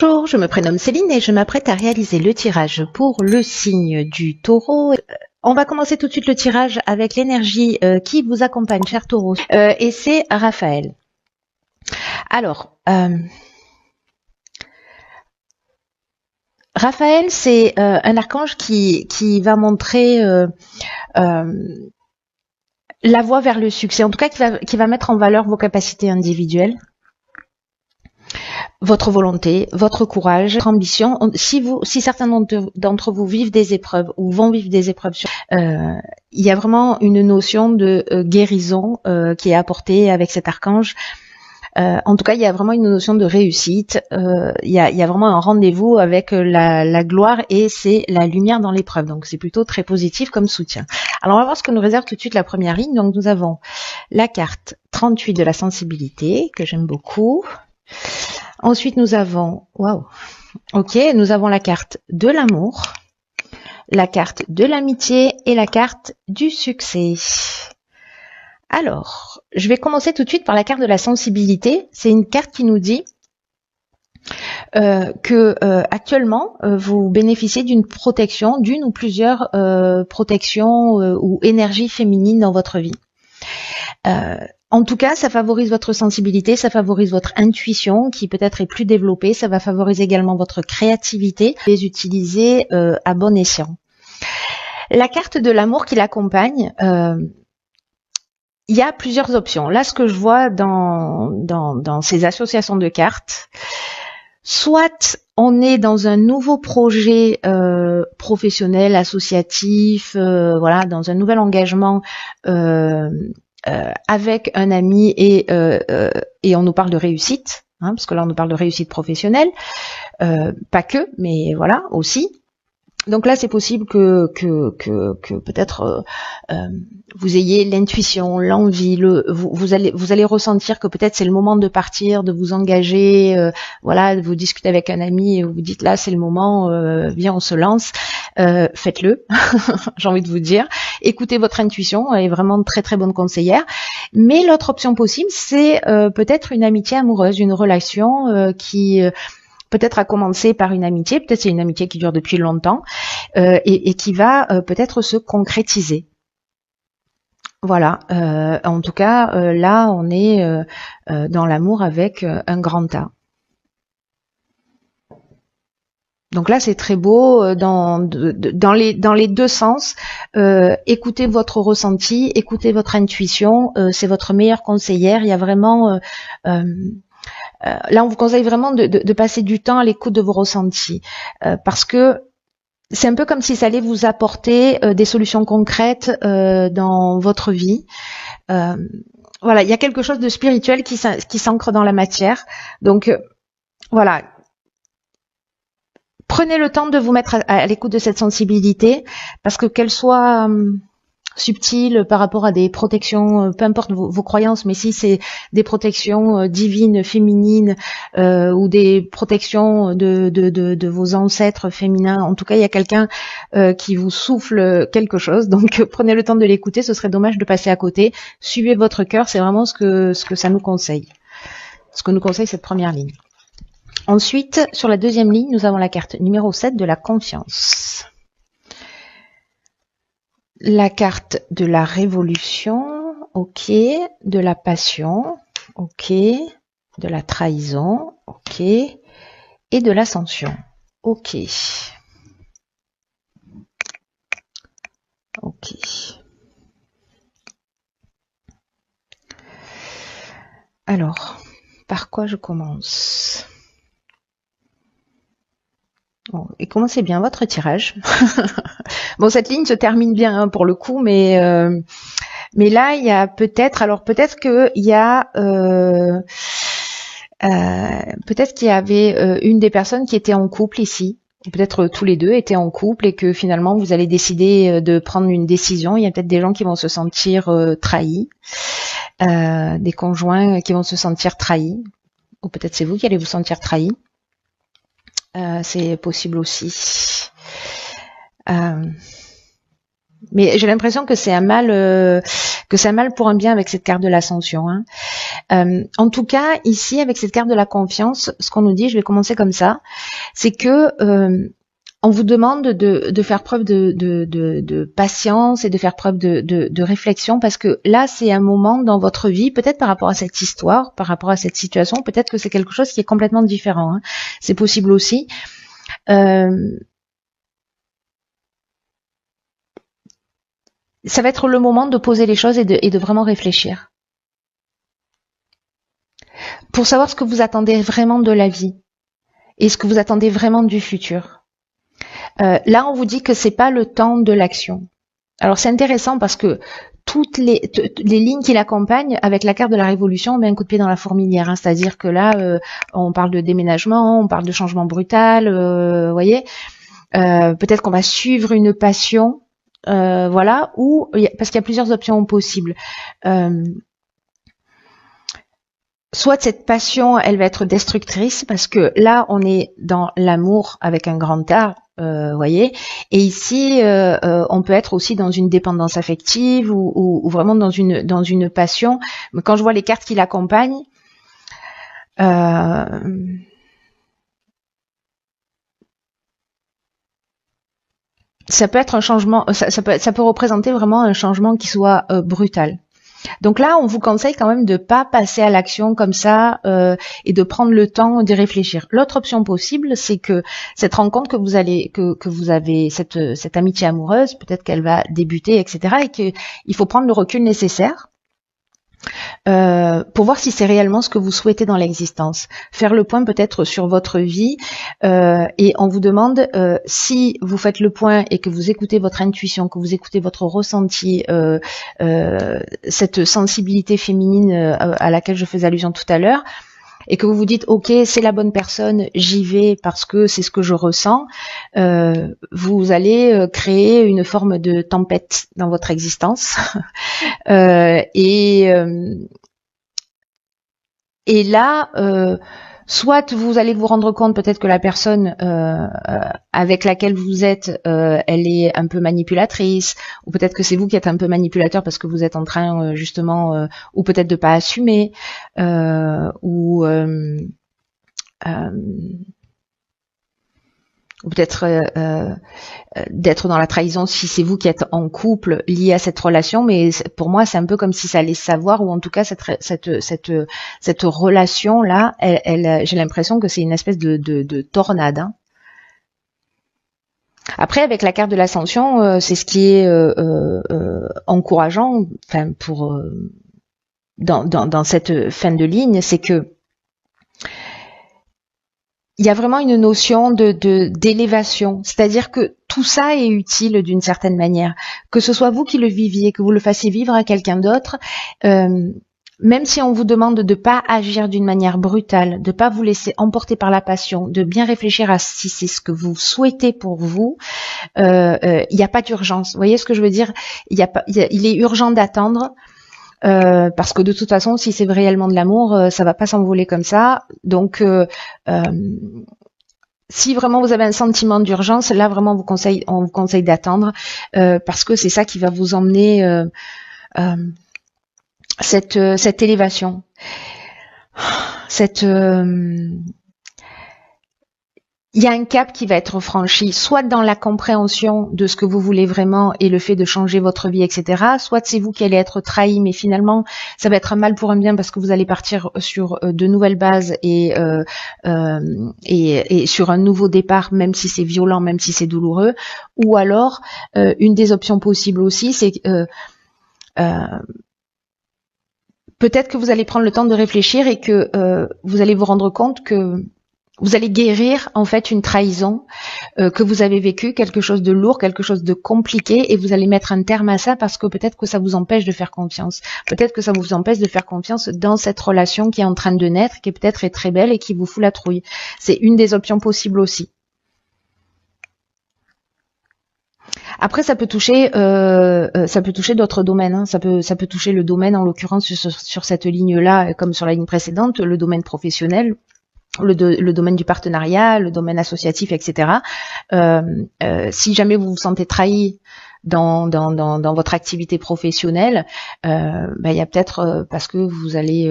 Bonjour, je me prénomme Céline et je m'apprête à réaliser le tirage pour le signe du taureau. On va commencer tout de suite le tirage avec l'énergie qui vous accompagne, cher taureau, et c'est Raphaël. Alors, Raphaël, c'est un archange qui va montrer la voie vers le succès, en tout cas qui va mettre en valeur vos capacités individuelles, votre volonté, votre courage, votre ambition. Si certains d'entre vous vivent des épreuves ou vont vivre des épreuves, il y a vraiment une notion de guérison qui est apportée avec cet archange. En tout cas, il y a vraiment une notion de réussite. Il y a vraiment un rendez-vous avec la gloire et c'est la lumière dans l'épreuve. Donc, c'est plutôt très positif comme soutien. Alors, on va voir ce que nous réserve tout de suite la première ligne. Donc, nous avons la carte 38 de la sensibilité, que j'aime beaucoup. Ensuite, nous avons, nous avons la carte de l'amour, la carte de l'amitié et la carte du succès. Alors, je vais commencer tout de suite par la carte de la sensibilité. C'est une carte qui nous dit que actuellement, vous bénéficiez d'une protection, d'une ou plusieurs protections ou énergies féminines dans votre vie. En tout cas, ça favorise votre sensibilité, ça favorise votre intuition qui peut-être est plus développée, ça va favoriser également votre créativité, les utiliser à bon escient. La carte de l'amour qui l'accompagne, il y a plusieurs options. Là, ce que je vois dans ces associations de cartes, soit on est dans un nouveau projet professionnel, associatif, voilà, dans un nouvel engagement avec un ami et on nous parle de réussite, hein, parce que là on nous parle de réussite professionnelle, pas que, mais voilà aussi. Donc là, c'est possible que peut-être vous ayez l'intuition, l'envie, vous allez ressentir que peut-être c'est le moment de partir, de vous engager, voilà, de vous discuter avec un ami et vous dites là c'est le moment, viens on se lance, faites-le, j'ai envie de vous dire. Écoutez votre intuition, elle est vraiment très très bonne conseillère. Mais l'autre option possible, c'est peut-être une amitié amoureuse, une relation qui peut-être a commencé par une amitié, peut-être c'est une amitié qui dure depuis longtemps et qui va peut-être se concrétiser. Voilà, en tout cas, là, on est dans l'amour avec un grand A. Donc là, c'est très beau dans les deux sens. Écoutez votre ressenti, écoutez votre intuition, c'est votre meilleure conseillère. Il y a vraiment... là, on vous conseille vraiment de passer du temps à l'écoute de vos ressentis, parce que c'est un peu comme si ça allait vous apporter des solutions concrètes dans votre vie. Voilà, il y a quelque chose de spirituel qui s'ancre dans la matière. Donc, voilà. Prenez le temps de vous mettre à l'écoute de cette sensibilité, parce que qu'elle soit subtile par rapport à des protections, peu importe vos croyances, mais si c'est des protections divines, féminines, ou des protections de vos ancêtres féminins, en tout cas il y a quelqu'un qui vous souffle quelque chose, donc prenez le temps de l'écouter, ce serait dommage de passer à côté. Suivez votre cœur, c'est vraiment ce que ça nous conseille, ce que nous conseille cette première ligne. Ensuite, sur la deuxième ligne, nous avons la carte numéro 7 de la confiance. La carte de la révolution, ok, de la passion, ok, de la trahison, ok, et de l'ascension, ok. Ok. Alors, par quoi je commence ? Bon, et commencez bien votre tirage. Bon, cette ligne se termine bien hein, pour le coup, mais là il y a peut-être qu'il y a peut-être qu'il y avait une des personnes qui était en couple ici, ou peut-être tous les deux étaient en couple et que finalement vous allez décider de prendre une décision. Il y a peut-être des gens qui vont se sentir trahis, des conjoints qui vont se sentir trahis, ou peut-être c'est vous qui allez vous sentir trahis. C'est possible aussi. Mais j'ai l'impression que c'est un mal pour un bien avec cette carte de l'ascension. Hein. En tout cas, ici, avec cette carte de la confiance, ce qu'on nous dit, je vais commencer comme ça, c'est que on vous demande de faire preuve de patience et de faire preuve de réflexion, parce que là, c'est un moment dans votre vie, peut-être par rapport à cette histoire, par rapport à cette situation, peut-être que c'est quelque chose qui est complètement différent. Hein. C'est possible aussi. Ça va être le moment de poser les choses et de vraiment réfléchir. Pour savoir ce que vous attendez vraiment de la vie et ce que vous attendez vraiment du futur. Là, on vous dit que c'est pas le temps de l'action. Alors, c'est intéressant parce que toutes les lignes qui l'accompagnent, avec la carte de la révolution, on met un coup de pied dans la fourmilière. Hein, c'est-à-dire que là, on parle de déménagement, on parle de changement brutal, voyez. Peut-être qu'on va suivre une passion. Voilà, ou parce qu'il y a plusieurs options possibles. Soit cette passion, elle va être destructrice, parce que là, on est dans l'amour avec un grand A, voyez. Et ici, on peut être aussi dans une dépendance affective ou vraiment dans une passion. Mais quand je vois les cartes qui l'accompagnent, ça peut être un changement, ça peut représenter vraiment un changement qui soit brutal. Donc là, on vous conseille quand même de pas passer à l'action comme ça et de prendre le temps d'y réfléchir. L'autre option possible, c'est que cette rencontre que vous avez, cette amitié amoureuse, peut-être qu'elle va débuter, etc. et qu'il faut prendre le recul nécessaire. Pour voir si c'est réellement ce que vous souhaitez dans l'existence. Faire le point peut-être sur votre vie et on vous demande si vous faites le point et que vous écoutez votre intuition, que vous écoutez votre ressenti, cette sensibilité féminine à laquelle je faisais allusion tout à l'heure, et que vous vous dites ok, c'est la bonne personne, j'y vais parce que c'est ce que je ressens, vous allez créer une forme de tempête dans votre existence et là soit vous allez vous rendre compte peut-être que la personne avec laquelle vous êtes, elle est un peu manipulatrice, ou peut-être que c'est vous qui êtes un peu manipulateur parce que vous êtes en train justement, ou peut-être de pas assumer, ou peut-être d'être dans la trahison si c'est vous qui êtes en couple lié à cette relation, mais pour moi c'est un peu comme si ça allait savoir, ou en tout cas cette relation là, elle j'ai l'impression que c'est une espèce de tornade. Hein. Après, avec la carte de l'ascension, c'est ce qui est encourageant, enfin pour dans cette fin de ligne, c'est que il y a vraiment une notion d'élévation, c'est-à-dire que tout ça est utile d'une certaine manière, que ce soit vous qui le viviez, que vous le fassiez vivre à quelqu'un d'autre, même si on vous demande de pas agir d'une manière brutale, de pas vous laisser emporter par la passion, de bien réfléchir à si c'est ce que vous souhaitez pour vous, il n'y a pas d'urgence. Vous voyez ce que je veux dire ? Il est urgent d'attendre. Parce que de toute façon, si c'est réellement de l'amour, ça va pas s'envoler comme ça. Donc, si vraiment vous avez un sentiment d'urgence, là vraiment on vous conseille d'attendre parce que c'est ça qui va vous emmener cette élévation, il y a un cap qui va être franchi, soit dans la compréhension de ce que vous voulez vraiment et le fait de changer votre vie, etc. Soit c'est vous qui allez être trahi, mais finalement, ça va être un mal pour un bien parce que vous allez partir sur de nouvelles bases et sur un nouveau départ, même si c'est violent, même si c'est douloureux. Ou alors, une des options possibles aussi, c'est peut-être que vous allez prendre le temps de réfléchir et que vous allez vous rendre compte que vous allez guérir en fait une trahison que vous avez vécue, quelque chose de lourd, quelque chose de compliqué, et vous allez mettre un terme à ça parce que peut-être que ça vous empêche de faire confiance. Peut-être que ça vous empêche de faire confiance dans cette relation qui est en train de naître, qui peut-être est très belle et qui vous fout la trouille. C'est une des options possibles aussi. Après, ça peut toucher d'autres domaines. Hein. Ça peut toucher le domaine, en l'occurrence sur cette ligne-là, comme sur la ligne précédente, le domaine professionnel. Le domaine du partenariat, le domaine associatif, etc. Si jamais vous vous sentez trahi dans votre activité professionnelle, il y a peut-être parce que vous allez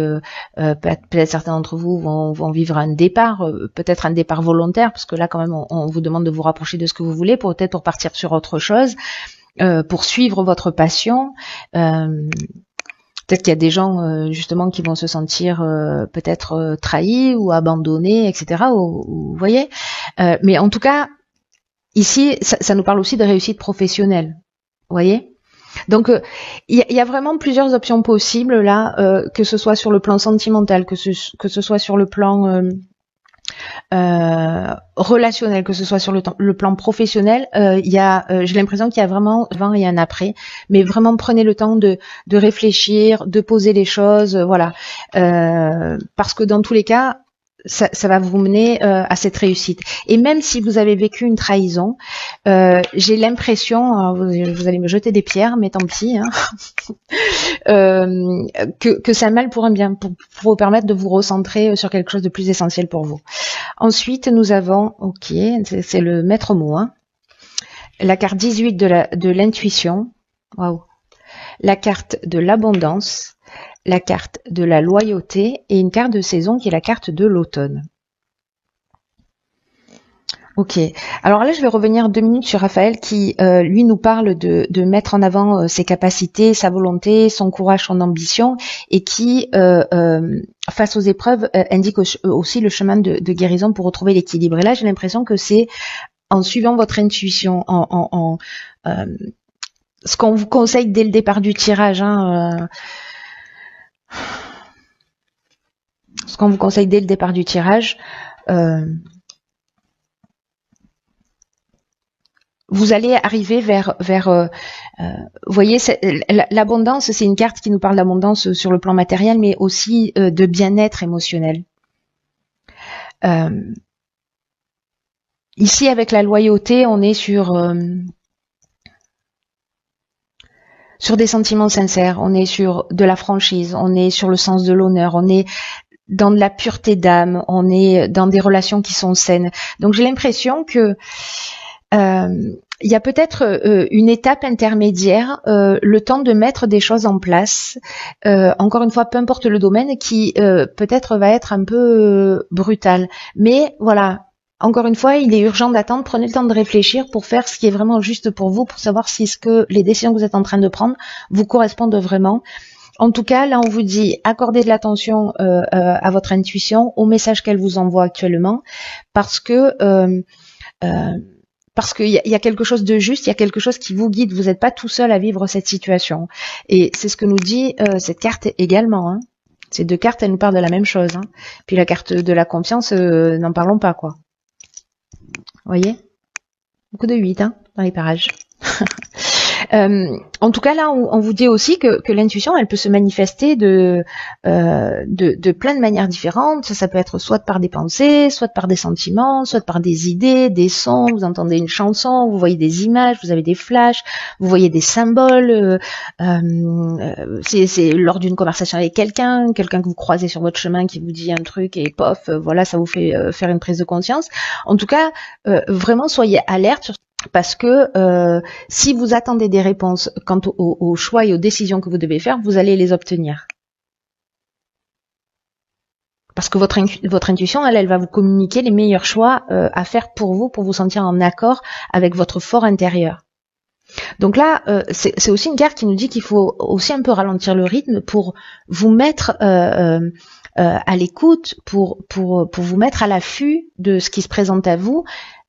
peut-être certains d'entre vous vont vivre un départ, peut-être un départ volontaire, parce que là quand même on vous demande de vous rapprocher de ce que vous voulez, peut-être pour partir sur autre chose, pour suivre votre passion. Peut-être qu'il y a des gens justement qui vont se sentir peut-être trahis ou abandonnés, etc. Vous voyez, mais en tout cas ici ça nous parle aussi de réussite professionnelle. Vous voyez. Donc il y a vraiment plusieurs options possibles là, que ce soit sur le plan sentimental, que ce soit sur le plan relationnel, que ce soit sur le plan professionnel. J'ai l'impression qu'il y a vraiment avant et un après, mais vraiment prenez le temps de réfléchir, de poser les choses, voilà, parce que dans tous les cas ça va vous mener à cette réussite. Et même si vous avez vécu une trahison, j'ai l'impression, vous allez me jeter des pierres, mais tant pis, hein, que c'est un mal pour un bien, pour vous permettre de vous recentrer sur quelque chose de plus essentiel pour vous. Ensuite, nous avons, ok, c'est le maître mot, hein, la carte 18 de l'intuition, waouh, la carte de l'abondance, la carte de la loyauté et une carte de saison qui est la carte de l'automne. Ok, alors là je vais revenir 2 minutes sur Raphaël qui lui nous parle de mettre en avant ses capacités, sa volonté, son courage, son ambition et qui face aux épreuves indique aussi le chemin de guérison pour retrouver l'équilibre. Et là j'ai l'impression que c'est en suivant votre intuition, ce qu'on vous conseille dès le départ du tirage, hein, ce qu'on vous conseille dès le départ du tirage, vous allez arriver vers vous voyez, l'abondance, c'est une carte qui nous parle d'abondance sur le plan matériel, mais aussi de bien-être émotionnel. Ici, avec la loyauté, on est sur des sentiments sincères, on est sur de la franchise, on est sur le sens de l'honneur, on est dans de la pureté d'âme, on est dans des relations qui sont saines. Donc j'ai l'impression que il y a peut-être une étape intermédiaire, le temps de mettre des choses en place, encore une fois, peu importe le domaine, qui peut-être va être un peu brutal. Mais voilà, encore une fois, il est urgent d'attendre, prenez le temps de réfléchir pour faire ce qui est vraiment juste pour vous, pour savoir si ce que les décisions que vous êtes en train de prendre vous correspondent vraiment. En tout cas, là, on vous dit, accordez de l'attention à votre intuition, au message qu'elle vous envoie actuellement, parce qu'il y a quelque chose de juste, il y a quelque chose qui vous guide, vous n'êtes pas tout seul à vivre cette situation. Et c'est ce que nous dit cette carte également. Hein. Ces 2 cartes, elles nous parlent de la même chose. Hein. Puis la carte de la confiance, n'en parlons pas, quoi. Vous voyez, beaucoup de 8 hein, dans les parages. En tout cas, là, on vous dit aussi que l'intuition, elle peut se manifester de plein de manières différentes. Ça peut être soit par des pensées, soit par des sentiments, soit par des idées, des sons. Vous entendez une chanson, vous voyez des images, vous avez des flashs, vous voyez des symboles. C'est lors d'une conversation avec quelqu'un que vous croisez sur votre chemin qui vous dit un truc et pof, voilà, ça vous fait faire une prise de conscience. En tout cas, vraiment, soyez alerte sur parce que si vous attendez des réponses quant aux choix et aux décisions que vous devez faire, vous allez les obtenir. Parce que votre intuition, elle va vous communiquer les meilleurs choix à faire pour vous sentir en accord avec votre fort intérieur. Donc là, c'est aussi une carte qui nous dit qu'il faut aussi un peu ralentir le rythme pour vous mettre à l'écoute, pour vous mettre à l'affût de ce qui se présente à vous,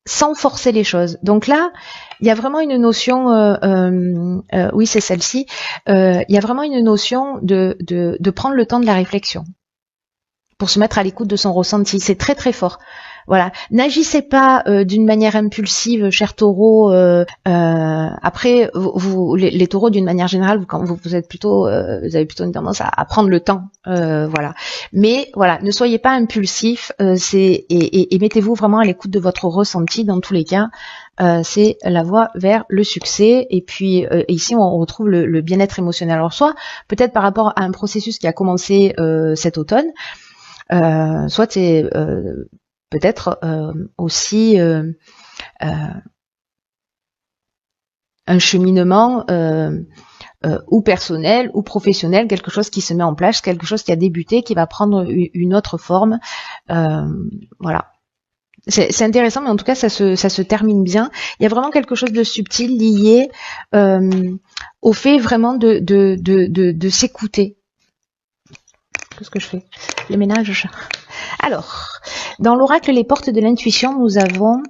sans forcer les choses. Donc là, il y a vraiment une notion, oui c'est celle-ci, il y a vraiment une notion de prendre le temps de la réflexion pour se mettre à l'écoute de son ressenti. C'est très très fort. Voilà, n'agissez pas d'une manière impulsive, cher taureau. Après, les taureaux, d'une manière générale, vous êtes plutôt, vous avez plutôt une tendance à prendre le temps, voilà. Mais voilà, ne soyez pas impulsif, et mettez-vous vraiment à l'écoute de votre ressenti. Dans tous les cas, c'est la voie vers le succès. Et puis ici, on retrouve le bien-être émotionnel. Alors soit peut-être par rapport à un processus qui a commencé cet automne, soit c'est peut-être aussi un cheminement ou personnel ou professionnel, quelque chose qui se met en place, quelque chose qui a débuté, qui va prendre une autre forme. Voilà. C'est intéressant, mais en tout cas, ça se termine bien. Il y a vraiment quelque chose de subtil lié au fait vraiment de s'écouter. Qu'est-ce que je fais? Les ménages. Alors, dans l'oracle Les Portes de l'intuition, nous avons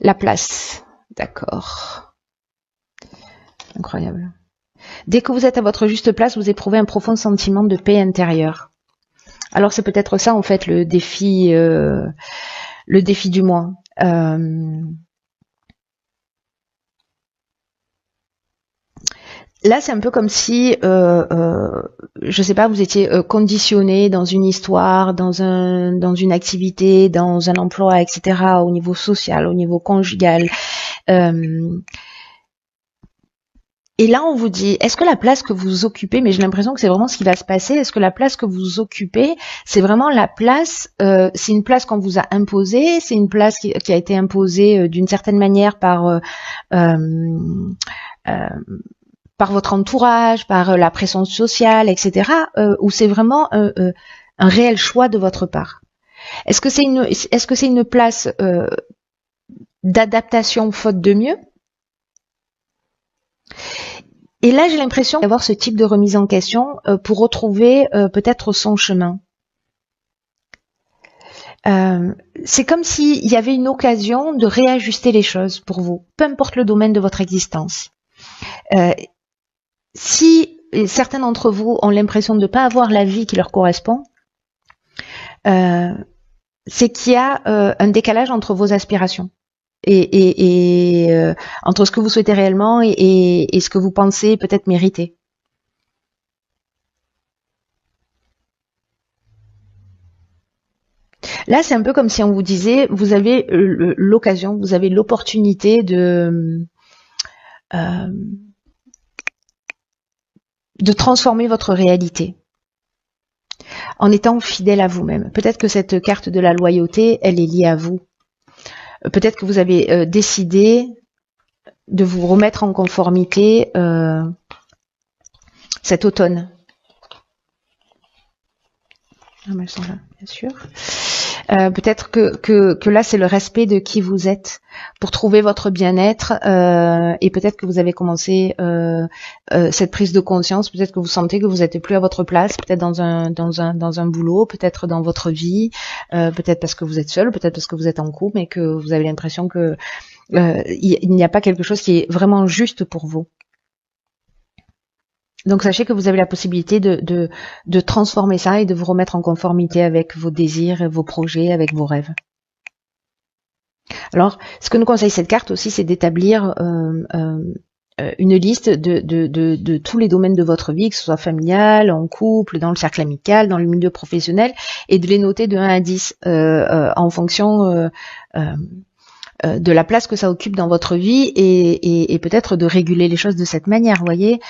la place. D'accord. Incroyable. Dès que vous êtes à votre juste place, vous éprouvez un profond sentiment de paix intérieure. Alors c'est peut-être ça en fait le défi du mois. Là, c'est un peu comme si, je sais pas, vous étiez conditionné dans une histoire, dans une activité, dans un emploi, etc. Au niveau social, au niveau conjugal. Et là, on vous dit, est-ce que la place que vous occupez, mais j'ai l'impression que c'est vraiment ce qui va se passer, est-ce que la place que vous occupez, c'est vraiment la place, c'est une place qu'on vous a imposée, c'est une place qui a été imposée d'une certaine manière par votre entourage, par la pression sociale, etc., ou c'est vraiment un réel choix de votre part? Est-ce que c'est une place d'adaptation faute de mieux? Et là, j'ai l'impression d'avoir ce type de remise en question pour retrouver peut-être son chemin. C'est comme s'il y avait une occasion de réajuster les choses pour vous, peu importe le domaine de votre existence. Si certains d'entre vous ont l'impression de ne pas avoir la vie qui leur correspond, c'est qu'il y a un décalage entre vos aspirations. Et entre ce que vous souhaitez réellement et ce que vous pensez peut-être mériter. Là, c'est un peu comme si on vous disait, vous avez l'occasion, vous avez l'opportunité de transformer votre réalité en étant fidèle à vous-même. Peut-être que cette carte de la loyauté, elle est liée à vous. Peut-être que vous avez décidé de vous remettre en conformité cet automne. Ah, mais elles sont là, bien sûr. Peut-être que là, c'est le respect de qui vous êtes pour trouver votre bien-être. Et peut-être que vous avez commencé cette prise de conscience. Peut-être que vous sentez que vous n'êtes plus à votre place. Peut-être dans un boulot. Peut-être dans votre vie. Peut-être parce que vous êtes seul. Peut-être parce que vous êtes en couple, mais que vous avez l'impression que il n'y a pas quelque chose qui est vraiment juste pour vous. Donc sachez que vous avez la possibilité de transformer ça et de vous remettre en conformité avec vos désirs, vos projets, avec vos rêves. Alors, ce que nous conseille cette carte aussi, c'est d'établir une liste de tous les domaines de votre vie, que ce soit familial, en couple, dans le cercle amical, dans le milieu professionnel, et de les noter de 1 à 10 en fonction de la place que ça occupe dans votre vie et peut-être de réguler les choses de cette manière, vous voyez,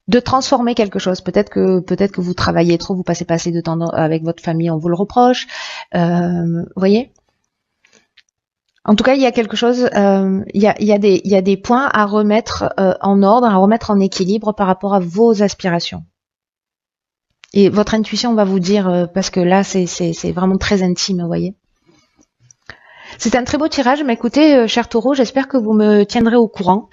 de transformer quelque chose. Peut-être que vous travaillez trop, vous passez pas assez de temps avec votre famille, on vous le reproche, vous voyez. En tout cas, il y a quelque chose, il y a des points à remettre en ordre, à remettre en équilibre par rapport à vos aspirations. Et votre intuition va vous dire, parce que là, c'est vraiment très intime, vous voyez. C'est un très beau tirage, mais écoutez, cher taureau, j'espère que vous me tiendrez au courant.